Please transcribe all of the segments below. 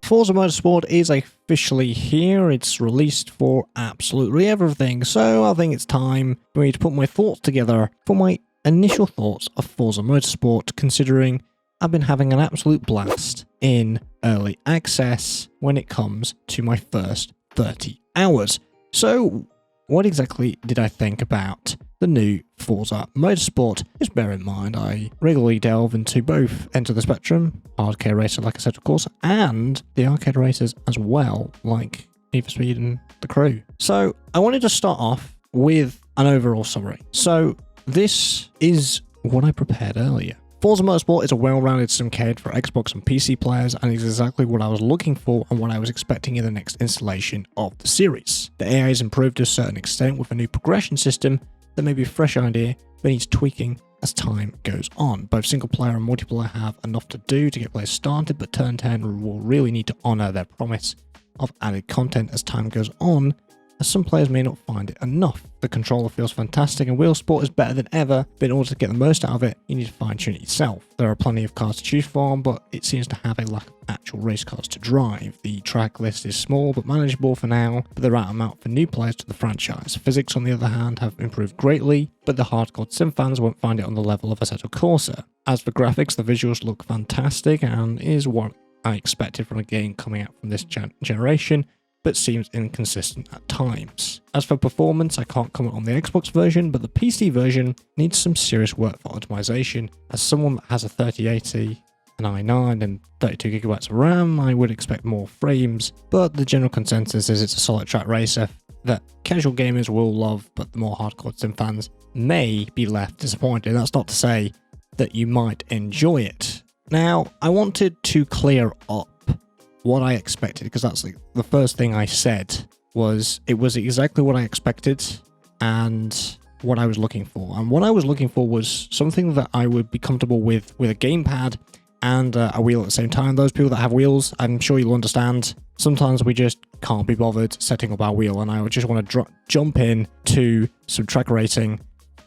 Forza Motorsport is officially here. It's released for absolutely everything, so I think it's time for me to put my thoughts together for my initial thoughts of Forza Motorsport, considering I've been having an absolute blast in early access when it comes to my first 30 hours. So, what exactly did I think about the new Forza Motorsport? Just bear in mind, I regularly delve into both Enter the Spectrum, arcade racer, like I said, of course, and the arcade racers as well, like Need for Speed and The Crew. So, I wanted to start off with an overall summary. So, this is what I prepared earlier. Forza Motorsport is a well-rounded simcade for Xbox and PC players, and is exactly what I was looking for and what I was expecting in the next installation of the series. The AI is improved to a certain extent with a new progression system that may be a fresh idea, but needs tweaking as time goes on. Both single player and multiplayer have enough to do to get players started, but Turn 10 will really need to honour their promise of added content as time goes on, as some players may not find it enough. The controller feels fantastic and wheel sport is better than ever, but in order to get the most out of it, you need to fine tune it yourself. There are plenty of cars to choose from, but it seems to have a lack of actual race cars to drive. The track list is small but manageable for now, but the right amount for new players to the franchise. Physics, on the other hand, have improved greatly, but the hardcore sim fans won't find it on the level of Assetto Corsa. As for graphics, the visuals look fantastic and is what I expected from a game coming out from this generation, but seems inconsistent at times. As for performance, I can't comment on the Xbox version, but the PC version needs some serious work for optimization. As someone that has a 3080, an i9 and 32GB of RAM, I would expect more frames, but the general consensus is it's a solid track racer that casual gamers will love, but the more hardcore sim fans may be left disappointed. That's not to say that you might enjoy it. Now, I wanted to clear up what I expected, because that's like the first thing I said was it was exactly what I expected and what I was looking for. And what I was looking for was something that I would be comfortable with a gamepad and a wheel at the same time. Those people that have wheels, I'm sure you'll understand, sometimes we just can't be bothered setting up our wheel, and I would just want to jump in to some track racing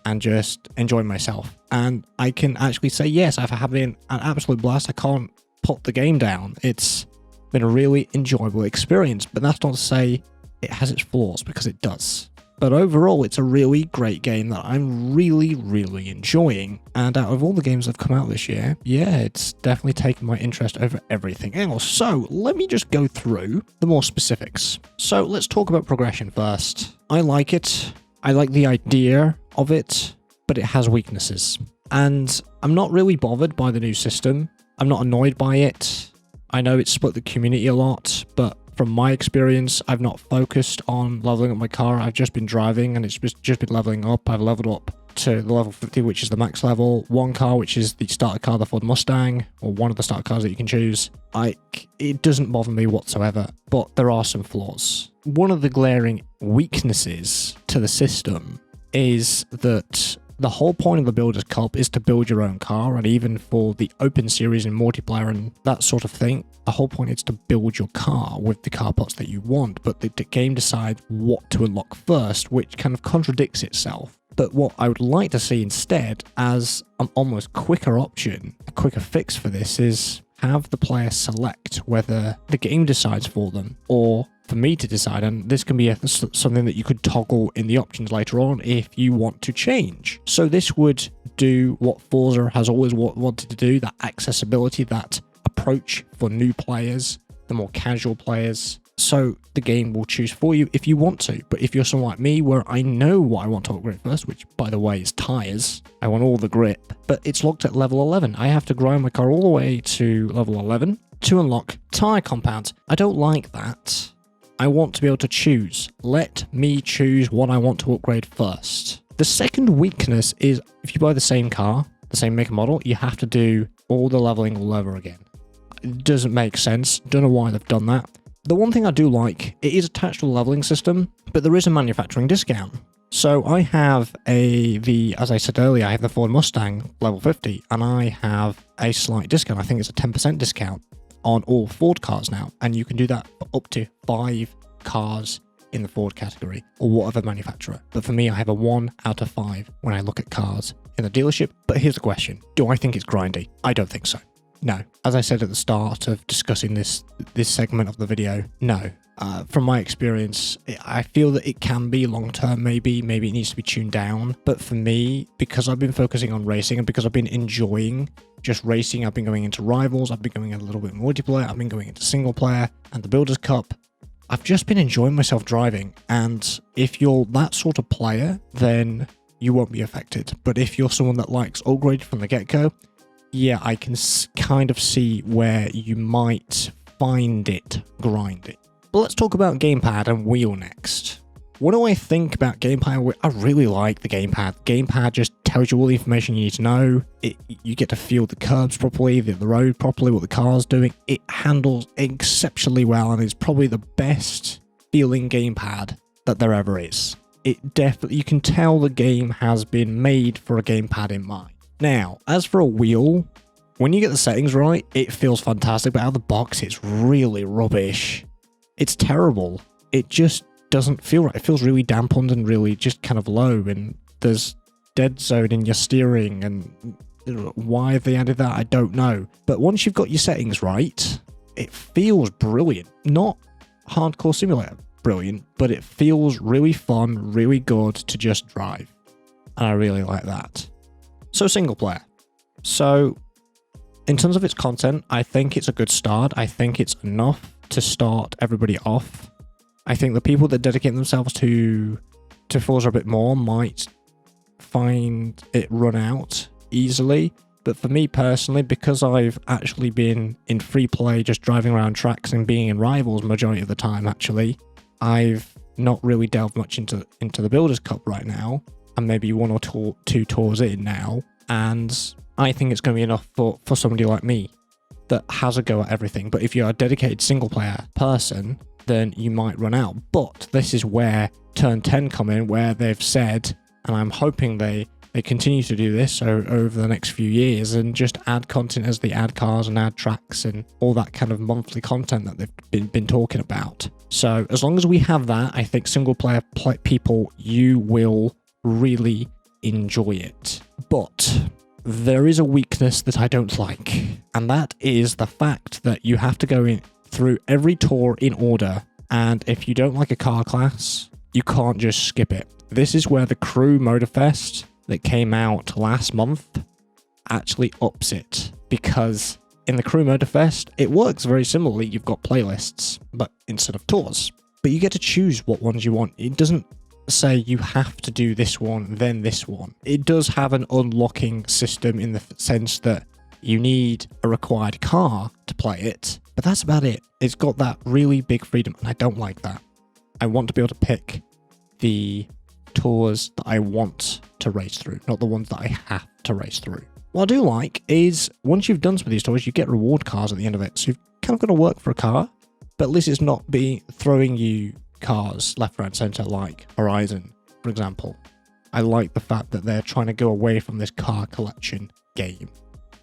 and just enjoy myself. And I can actually say, yes, I've had an absolute blast. I can't put the game down. It's been a really enjoyable experience, but that's not to say it has its flaws, because it does. But overall, it's a really great game that I'm really enjoying, and out of all the games that have come out this year, yeah, it's definitely taken my interest over everything else. So let me just go through the more specifics. So let's talk about progression first. I like it. I like the idea of it, but it has weaknesses. And I'm not really bothered by the new system. I'm not annoyed by it. I know it's split the community a lot, but from my experience, I've not focused on leveling up my car. I've just been driving, and it's just been leveling up. I've leveled up to the level 50, which is the max level. One car, which is the starter car, the Ford Mustang, or one of the starter cars that you can choose. It doesn't bother me whatsoever, but there are some flaws. One of the glaring weaknesses to the system is that the whole point of the Builders Cup is to build your own car, and even for the open series and multiplayer and that sort of thing, the whole point is to build your car with the car parts that you want, but the game decides what to unlock first, which kind of contradicts itself. But what I would like to see instead, as an almost quicker option, a quicker fix for this, is have the player select whether the game decides for them or for me to decide, and this can be something that you could toggle in the options later on if you want to change. So this would do what Forza has always wanted to do, that accessibility, that approach for new players, the more casual players. So the game will choose for you if you want to. But if you're someone like me, where I know what I want to upgrade first, which by the way is tires, I want all the grip, but it's locked at level 11. I have to grind my car all the way to level 11 to unlock tire compounds. I don't like that. I want to be able to choose. Let me choose what I want to upgrade first. The second weakness is if you buy the same car, the same make and model, you have to do all the leveling all over again. It doesn't make sense. Don't know why they've done that. The one thing I do like, it is attached to the leveling system, but there is a manufacturing discount. So I have as I said earlier, I have the Ford Mustang level 50, and I have a slight discount. I think it's a 10% discount on all Ford cars now, and you can do that for up to 5 cars in the Ford category, or whatever manufacturer. But for me, I have a 1 out of 5 when I look at cars in the dealership. But here's the question. Do I think it's grindy? I don't think so. No. As I said at the start of discussing this segment of the video, no. From my experience, I feel that it can be long-term, maybe it needs to be tuned down. But for me, because I've been focusing on racing and because I've been enjoying just racing, I've been going into Rivals, I've been going a little bit multiplayer, I've been going into single player and the Builders Cup. I've just been enjoying myself driving. And if you're that sort of player, then you won't be affected. But if you're someone that likes upgraded from the get-go, yeah, I can kind of see where you might find it grinding. But let's talk about Gamepad and wheel next. What do I think about Gamepad? I really like the Gamepad. Gamepad just tells you all the information you need to know. You get to feel the curbs properly, the road properly, what the car's doing. It handles exceptionally well and is probably the best feeling Gamepad that there ever is. It definitely, you can tell the game has been made for a Gamepad in mind. Now, as for a wheel, when you get the settings right, it feels fantastic, but out of the box, it's really rubbish. It's terrible. It just doesn't feel right. It feels really dampened and really just kind of low, and there's dead zone in your steering, and why they added that, I don't know. But once you've got your settings right, it feels brilliant. Not hardcore simulator brilliant, but it feels really fun, really good to just drive. And I really like that. So single player. So in terms of its content, I think it's a good start. I think it's enough to start everybody off. I think the people that dedicate themselves to Forza a bit more might find it run out easily. But for me personally, because I've actually been in free play, just driving around tracks and being in Rivals majority of the time, actually, I've not really delved much into the Builders Cup right now. And maybe one or two tours in now. And I think it's going to be enough for somebody like me that has a go at everything. But if you're a dedicated single player person, then you might run out. But this is where Turn 10 come in, where they've said, and I'm hoping they continue to do this over the next few years and just add content as they add cars and add tracks and all that kind of monthly content that they've been talking about. So as long as we have that, I think single player people, you will really enjoy it. But there is a weakness that I don't like, and that is the fact that you have to go through every tour in order, and if you don't like a car class, you can't just skip it. This is where the Crew Motorfest that came out last month actually ups it, because in the Crew Motorfest, it works very similarly. You've got playlists, but instead of tours. But you get to choose what ones you want. It doesn't say you have to do this one, then this one. It does have an unlocking system in the sense that you need a required car to play it, but that's about it. It's got that really big freedom, and I don't like that. I want to be able to pick the tours that I want to race through, not the ones that I have to race through. What I do like is once you've done some of these tours, you get reward cars at the end of it. So you've kind of got to work for a car, but at least it's not throwing you cars left, right, center like Horizon, for example. I like the fact that they're trying to go away from this car collection game,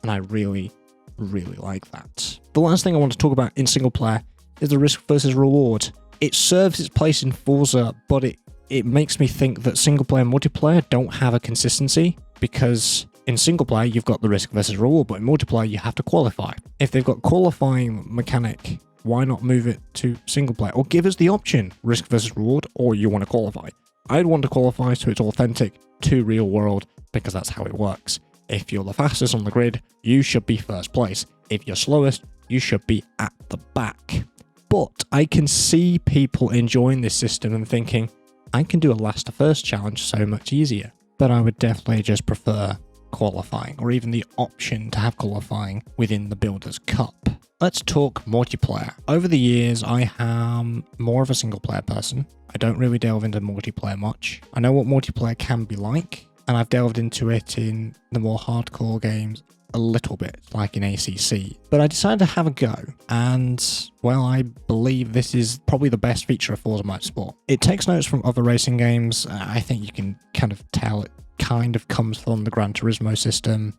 and I really, really like that. The last thing I want to talk about in single player is the risk versus reward. It serves its place in Forza, but it makes me think that single player and multiplayer don't have a consistency, because in single player you've got the risk versus reward, but in multiplayer you have to qualify. If they've got qualifying mechanic, why not move it to single player? Or give us the option, risk versus reward, or you want to qualify. I'd want to qualify so it's authentic to real world, because that's how it works. If you're the fastest on the grid, you should be first place. If you're slowest, you should be at the back. But I can see people enjoying this system and thinking, I can do a last to first challenge so much easier. But I would definitely just prefer qualifying, or even the option to have qualifying within the Builders Cup. Let's talk multiplayer. Over the years, I am more of a single player person. I don't really delve into multiplayer much. I know what multiplayer can be like, and I've delved into it in the more hardcore games a little bit, like in ACC. But I decided to have a go, and, well, I believe this is probably the best feature of Forza Motorsport. It takes notes from other racing games. I think you can kind of tell it kind of comes from the Gran Turismo system,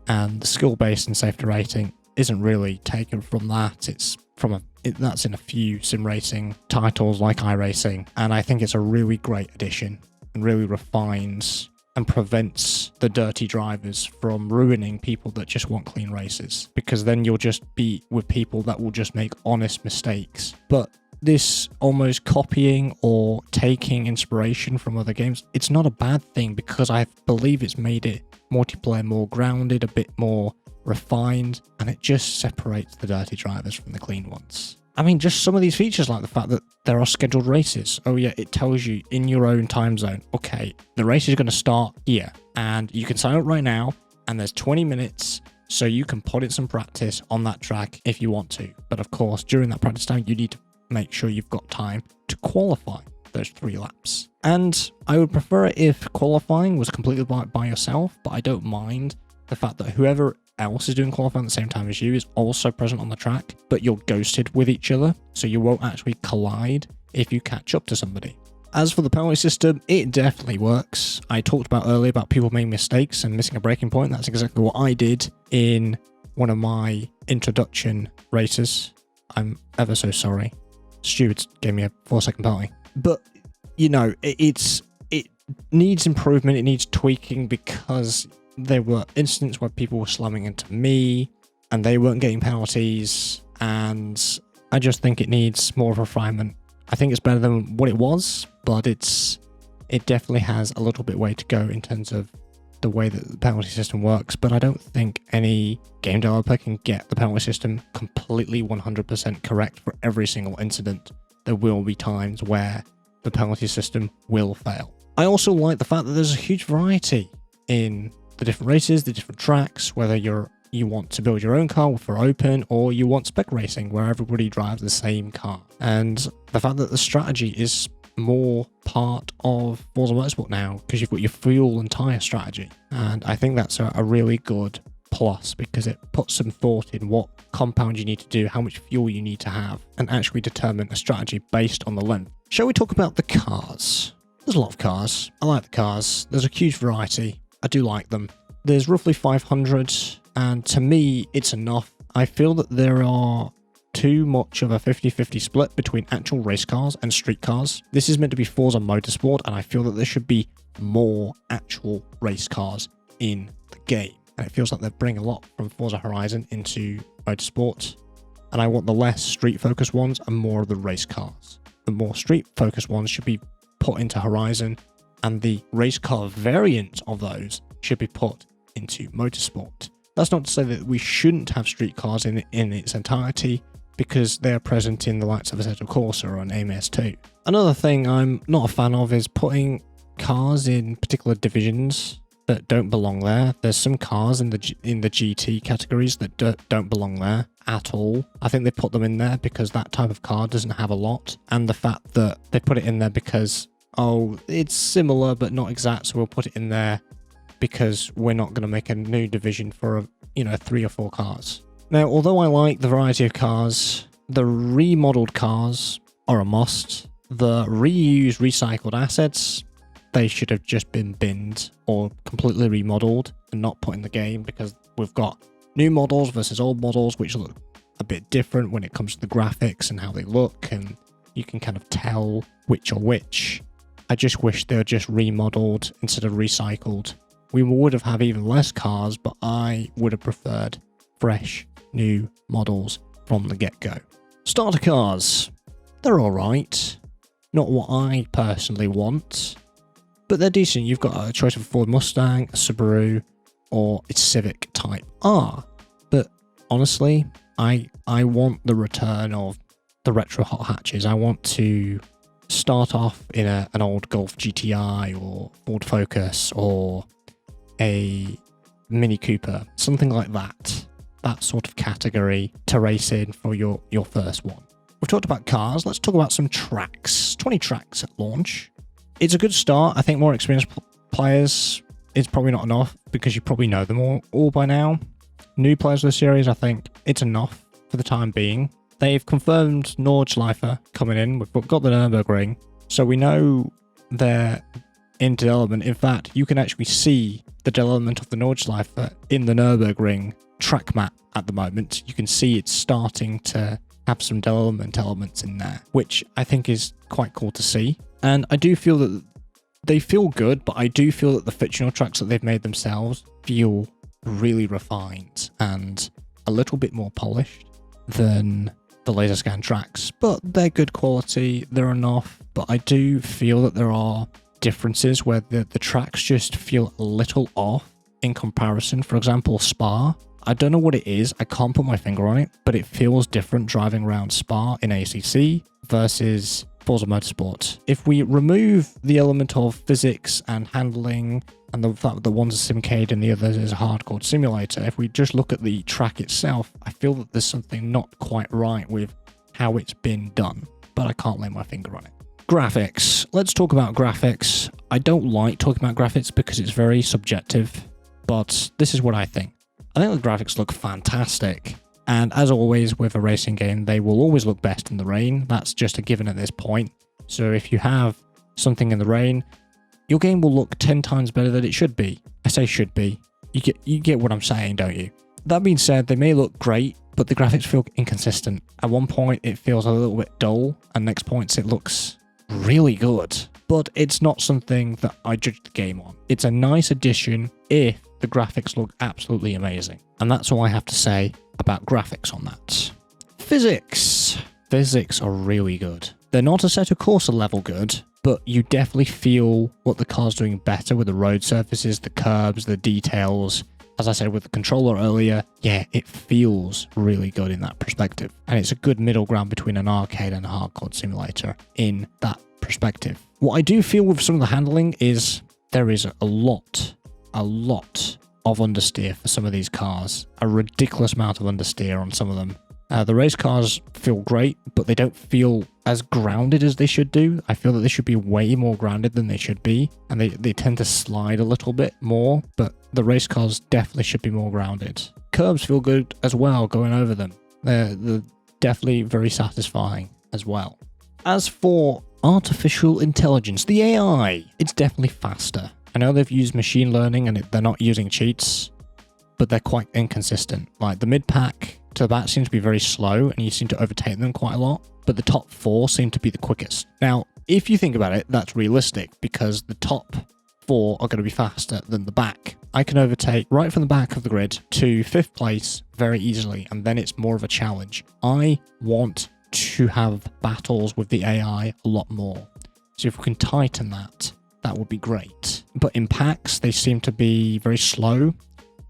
and the skill-based and safety rating isn't really taken from that. It's from that's in a few sim racing titles like iRacing, and I think it's a really great addition and really refines and prevents the dirty drivers from ruining people that just want clean races, because then you'll just be with people that will just make honest mistakes. But this almost copying or taking inspiration from other games, it's not a bad thing, because I believe it's made it multiplayer more grounded, a bit more refined, and it just separates the dirty drivers from the clean ones. I mean, just some of these features, like the fact that there are scheduled races. Oh yeah, it tells you in your own time zone, okay, the race is going to start here, and you can sign up right now, and there's 20 minutes, so you can put in some practice on that track if you want to. But of course, during that practice time, you need to make sure you've got time to qualify those 3 laps. And I would prefer it if qualifying was completely by yourself, but I don't mind the fact that whoever else is doing qualifying at the same time as you is also present on the track, but you're ghosted with each other, so you won't actually collide if you catch up to somebody. As for the penalty system, it definitely works. I talked about earlier about people making mistakes and missing a braking point. That's exactly what I did in one of my introduction races. I'm ever so sorry. Stewards gave me a 4-second penalty. But, you know, it needs improvement, it needs tweaking, because there were instances where people were slamming into me and they weren't getting penalties, and I just think it needs more refinement. I think it's better than what it was, but it definitely has a little bit way to go in terms of the way that the penalty system works, but I don't think any game developer can get the penalty system completely 100% correct for every single incident. There will be times where the penalty system will fail. I also like the fact that there's a huge variety in the different races, the different tracks, whether you want to build your own car for open, or you want spec racing where everybody drives the same car. And the fact that the strategy is more part of Forza Motorsport now, because you've got your fuel and tyre strategy. And I think that's a really good plus, because it puts some thought in what compound you need to do, how much fuel you need to have, and actually determine a strategy based on the length. Shall we talk about the cars? There's a lot of cars. I like the cars. There's a huge variety. I do like them. There's roughly 500, and to me, it's enough. I feel that there are too much of a 50-50 split between actual race cars and street cars. This is meant to be Forza Motorsport, and I feel that there should be more actual race cars in the game. And it feels like they're bringing a lot from Forza Horizon into Motorsport, and I want the less street-focused ones and more of the race cars. The more street-focused ones should be put into Horizon, and the race car variant of those should be put into Motorsport. That's not to say that we shouldn't have street cars in its entirety, because they are present in the likes of Assetto Corsa and AMS2. Another thing I'm not a fan of is putting cars in particular divisions that don't belong there. There's some cars in the GT categories that don't belong there at all. I think they put them in there because that type of car doesn't have a lot, and the fact that they put it in there because, oh, it's similar but not exact, so we'll put it in there because we're not going to make a new division for 3 or 4 cars. Now, although I like the variety of cars, the remodeled cars are a must. The reused, recycled assets, they should have just been binned or completely remodeled and not put in the game, because we've got new models versus old models, which look a bit different when it comes to the graphics and how they look, and you can kind of tell which are which. I just wish they were just remodeled instead of recycled. We would have had even less cars, but I would have preferred fresh, new models from the get-go. Starter cars. They're alright. Not what I personally want, but they're decent. You've got a choice of a Ford Mustang, a Subaru, or a Civic Type R. But honestly, I want the return of the retro hot hatches. I want to start off in an old Golf GTI or Ford Focus or a Mini Cooper, something like that. That sort of category to race in for your first one. We've talked about cars, let's talk about some tracks. 20 tracks at launch. It's a good start. I think more experienced players, it's probably not enough because you probably know them all by now. New players of the series, I think it's enough for the time being. They've confirmed Nordschleife coming in. We've got the Nürburgring, so we know they're in development. In fact, you can actually see the development of the Nordschleife in the Nürburgring track map at the moment. You can see it's starting to have some development elements in there, which I think is quite cool to see. And I do feel that They feel good, but I do feel that the fictional tracks that they've made themselves feel really refined and a little bit more polished than the laser scan tracks, but they're good quality, they're enough. But I do feel that there are differences where the tracks just feel a little off in comparison. For example, Spa, I don't know what it is, I can't put my finger on it, but it feels different driving around Spa in ACC versus Forza Motorsport. If we remove the element of physics and handling and the fact that one's a simcade and the other is a hardcore simulator, if we just look at the track itself, I feel that there's something not quite right with how it's been done, but I can't lay my finger on it. Graphics. Let's talk about graphics. I don't like talking about graphics because it's very subjective, but this is what I think. I think the graphics look fantastic. And as always with a racing game, they will always look best in the rain. That's just a given at this point. So if you have something in the rain, your game will look 10 times better than it should be. I say should be. You get what I'm saying, don't you? That being said, they may look great, but the graphics feel inconsistent. At one point, it feels a little bit dull, and next points, it looks really good. But it's not something that I judge the game on. It's a nice addition if the graphics look absolutely amazing. And that's all I have to say about graphics on that. Physics. Physics are really good. They're not Assetto Corsa level good, but you definitely feel what the car's doing better with the road surfaces, the curbs, the details. As I said with the controller earlier, yeah, it feels really good in that perspective. And it's a good middle ground between an arcade and a hardcore simulator in that perspective. What I do feel with some of the handling is there is a lot of understeer for some of these cars. A ridiculous amount of understeer on some of them. The race cars feel great, but they don't feel as grounded as they should do. I feel that they should be way more grounded than they should be, and they tend to slide a little bit more, but the race cars definitely should be more grounded. Curbs feel good as well, going over them. They're definitely very satisfying as well. As for artificial intelligence, the AI, it's definitely faster. I know they've used machine learning and they're not using cheats, but they're quite inconsistent. Like the mid-pack to the back seems to be very slow and you seem to overtake them quite a lot, but the top 4 seem to be the quickest. Now, if you think about it, that's realistic because the top 4 are going to be faster than the back. I can overtake right from the back of the grid to 5th place very easily, and then it's more of a challenge. I want to have battles with the AI a lot more. So if we can tighten that, that would be great. But in packs, they seem to be very slow,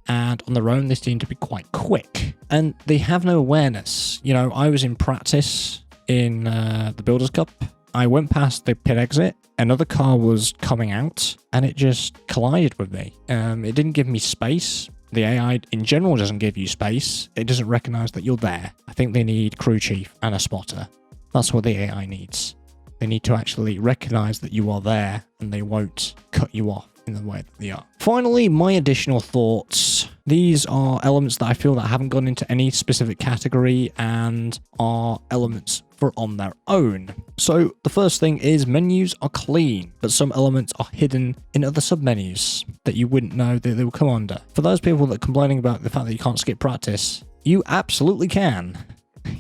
and on their own, they seem to be quite quick. And they have no awareness. You know, I was in practice in the Builders Cup. I went past the pit exit, another car was coming out, and it just collided with me. It didn't give me space. The AI in general doesn't give you space. It doesn't recognize that you're there. I think they need crew chief and a spotter. That's what the AI needs. They need to actually recognize that you are there and they won't cut you off in the way that they are. Finally, my additional thoughts. These are elements that I feel that haven't gone into any specific category and are elements for on their own. So the first thing is menus are clean, but some elements are hidden in other submenus that you wouldn't know that they will come under. For those people that are complaining about the fact that you can't skip practice, you absolutely can.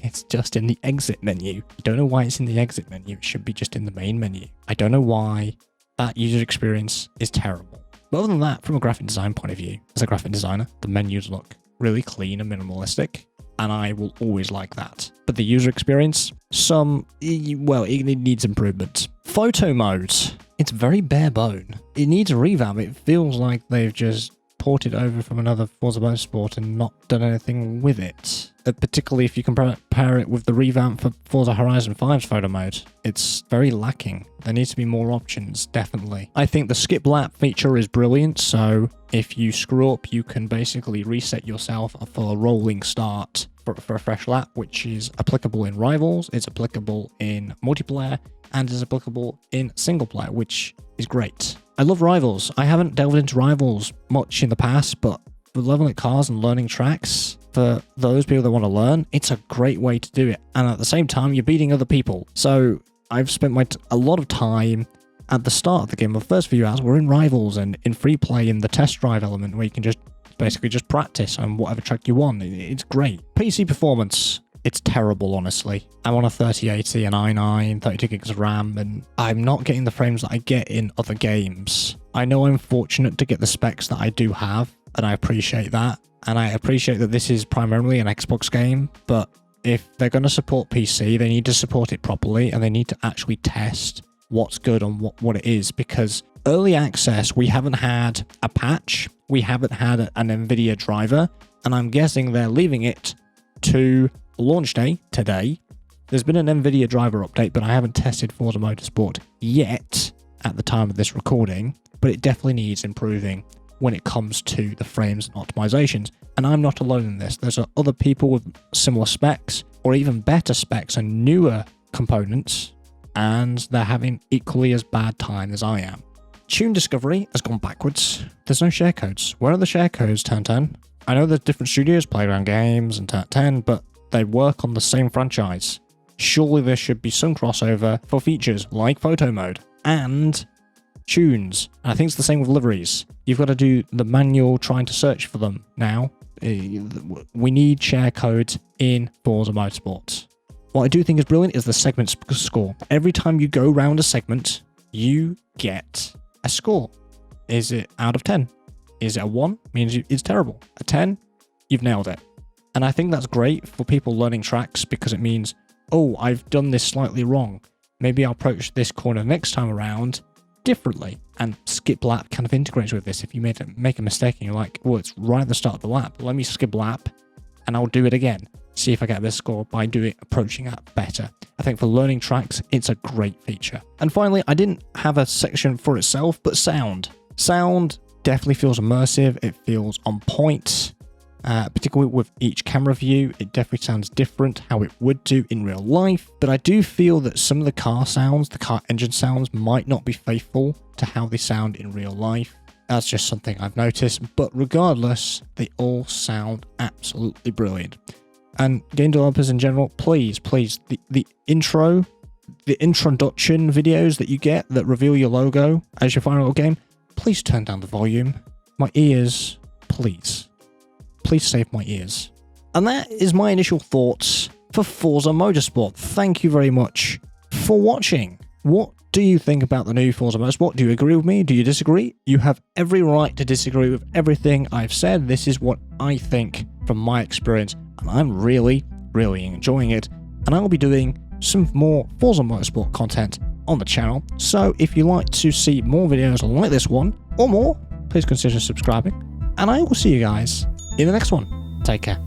It's just in the exit menu. I don't know why it's in the exit menu. It should be just in the main menu. I don't know why that user experience is terrible. But other than that, from a graphic design point of view, as a graphic designer, the menus look really clean and minimalistic, and I will always like that. But the user experience, it needs improvement. Photo mode, it's very bare bone. It needs a revamp. It feels like they've just ported over from another Forza Motorsport and not done anything with it. Particularly if you compare it with the revamp for Forza Horizon 5's photo mode. It's very lacking. There needs to be more options, definitely. I think the skip lap feature is brilliant, so if you screw up, you can basically reset yourself for a rolling start for a fresh lap, which is applicable in Rivals, it's applicable in multiplayer, and is applicable in single player, which is great. I love Rivals. I haven't delved into Rivals much in the past, but for leveling cars and learning tracks, for those people that want to learn, it's a great way to do it. And at the same time, you're beating other people. So I've spent a lot of time at the start of the game. The first few hours were in Rivals and in free play in the test drive element where you can just basically just practice on whatever track you want. It's great. PC performance. It's terrible, honestly. I'm on a 3080 and i9, 32 gigs of RAM, and I'm not getting the frames that I get in other games. I know I'm fortunate to get the specs that I do have, and I appreciate that. And I appreciate that this is primarily an Xbox game, but if they're going to support PC, they need to support it properly, and they need to actually test what's good and what it is, because early access, we haven't had a patch, we haven't had an NVIDIA driver, and I'm guessing they're leaving it to launch day today. There's been an NVIDIA driver update, but I haven't tested Forza Motorsport yet at the time of this recording, but it definitely needs improving when it comes to the frames and optimizations. And I'm not alone in this. There's other people with similar specs or even better specs and newer components, and they're having equally as bad time as I am. Tune discovery has gone backwards. There's no share codes. Where are the share codes, Turn 10? I know there's different studios, Playground Games and Turn 10, but they work on the same franchise. Surely there should be some crossover for features like photo mode and tunes. And I think it's the same with liveries. You've got to do the manual trying to search for them now. We need share codes in Forza Motorsport. What I do think is brilliant is the segment score. Every time you go round a segment, you get a score. Is it out of 10? Is it a 1? Means it's terrible. A 10? You've nailed it. And I think that's great for people learning tracks, because it means, oh, I've done this slightly wrong. Maybe I'll approach this corner next time around differently. And skip lap kind of integrates with this. If you make a mistake and you're like, well, it's right at the start of the lap, let me skip lap and I'll do it again. See if I get this score by approaching that better. I think for learning tracks, it's a great feature. And finally, I didn't have a section for itself, but sound. Sound definitely feels immersive. It feels on point. Particularly with each camera view, it definitely sounds different how it would do in real life, but I do feel that some of the car sounds, the car engine sounds, might not be faithful to how they sound in real life. That's just something I've noticed, but regardless, they all sound absolutely brilliant. And game developers in general, please, the introduction videos that you get that reveal your logo as your final game, please turn down the volume. My ears, please save my ears. And that is my initial thoughts for Forza Motorsport. Thank you very much for watching. What do you think about the new Forza Motorsport? Do you agree with me? Do you disagree? You have every right to disagree with everything I've said. This is what I think from my experience, and I'm really enjoying it. And I will be doing some more Forza Motorsport content on the channel. So if you like to see more videos like this one or more, please consider subscribing. And I will see you guys in the next one. Take care.